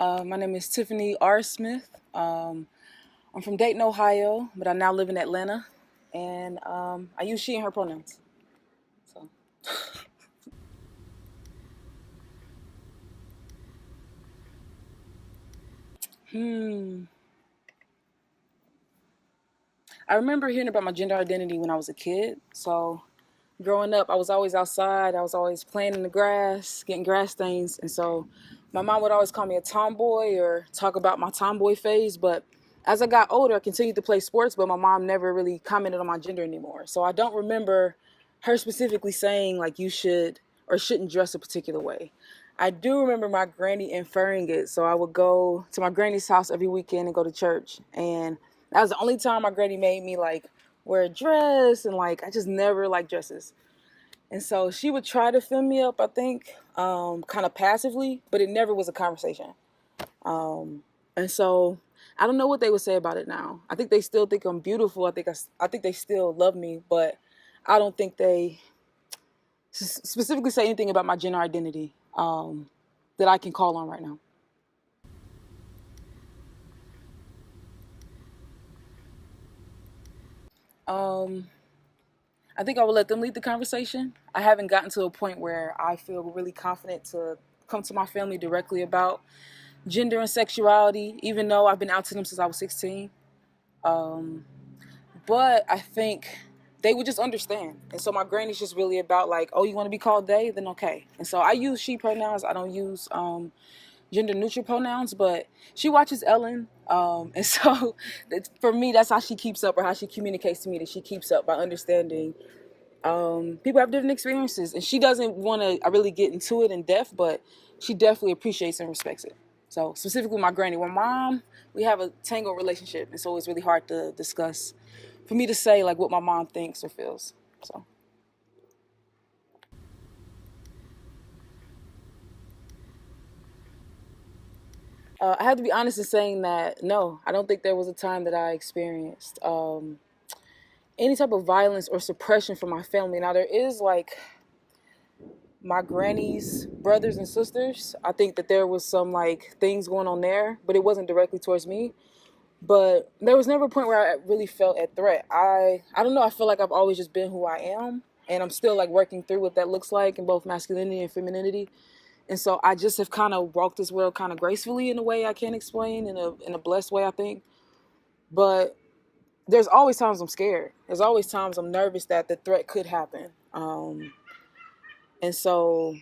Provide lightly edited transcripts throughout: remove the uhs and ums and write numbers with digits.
My name is Tiffany R. Smith. I'm from Dayton, Ohio, but I now live in Atlanta, and I use she and her pronouns. So, hmm. I remember hearing about my gender identity when I was a kid. So, growing up, I was always outside. I was always playing in the grass, getting grass stains, and so my mom would always call me a tomboy or talk about my tomboy phase. But as I got older, I continued to play sports, but my mom never really commented on my gender anymore. So I don't remember her specifically saying like you should or shouldn't dress a particular way. I do remember my granny inferring it. So I would go to my granny's house every weekend and go to church. And that was the only time my granny made me like wear a dress, and like I just never liked dresses. And so she would try to fill me up, I think, kind of passively, but it never was a conversation. And so I don't know what they would say about it now. I think they still think I'm beautiful. I think they still love me, but I don't think they specifically say anything about my gender identity that I can call on right now. Um, I think I will let them lead the conversation. I haven't gotten to a point where I feel really confident to come to my family directly about gender and sexuality, even though I've been out to them since I was 16. Um, but I think they would just understand. And so my granny's just really about like, oh, you want to be called they? Then okay. And so I use she pronouns. I don't use gender neutral pronouns, but she watches Ellen. And so for me, that's how she keeps up, or how she communicates to me that she keeps up by understanding people have different experiences, and she doesn't want to really get into it in depth, but she definitely appreciates and respects it. So specifically my granny, my mom, we have a tangled relationship, and so it's really hard to discuss, for me to say like what my mom thinks or feels. So I have to be honest in saying that no, I don't think there was a time that I experienced any type of violence or suppression from my family. Now there is like my granny's brothers and sisters. I think that there was some like things going on there, but it wasn't directly towards me. But there was never a point where I really felt a threat. I don't know. I feel like I've always just been who I am, and I'm still like working through what that looks like in both masculinity and femininity. And so I just have kind of walked this world kind of gracefully in a way I can't explain, in a blessed way I think. But there's always times I'm scared. There's always times I'm nervous that the threat could happen. And so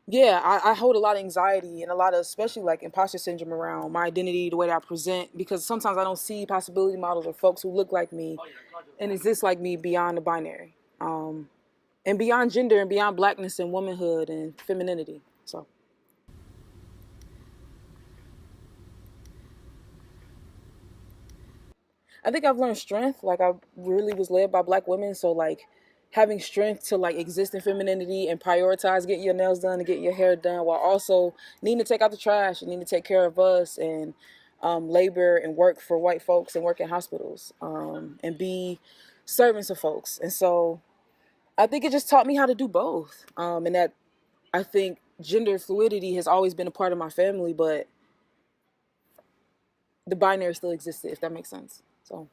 yeah, I hold a lot of anxiety and a lot of, especially like imposter syndrome around my identity, the way that I present, because sometimes I don't see possibility models or folks who look like me and exist like me beyond the binary, and beyond gender and beyond blackness and womanhood and femininity. So I think I've learned strength. Like I really was led by black women, so like having strength to like exist in femininity and prioritize getting your nails done and getting your hair done while also needing to take out the trash and needing to take care of us and labor and work for white folks and work in hospitals, and be servants of folks. And so I think it just taught me how to do both. And that I think gender fluidity has always been a part of my family, but the binary still existed, if that makes sense. So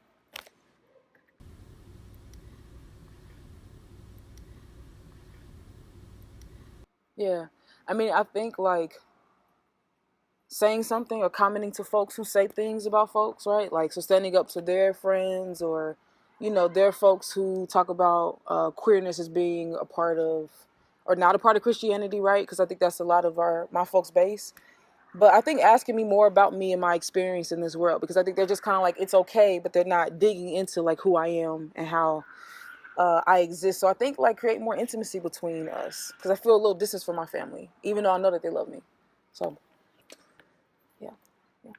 yeah, I mean, I think like saying something or commenting to folks who say things about folks, right? Like, so standing up to their friends or, their folks who talk about queerness as being a part of or not a part of Christianity, right? Because I think that's a lot of my folks' base. But I think asking me more about me and my experience in this world, because I think they're just kind of like, it's okay, but they're not digging into like who I am and how I exist. So I think like create more intimacy between us, because I feel a little distance from my family, even though I know that they love me. So yeah. Yeah.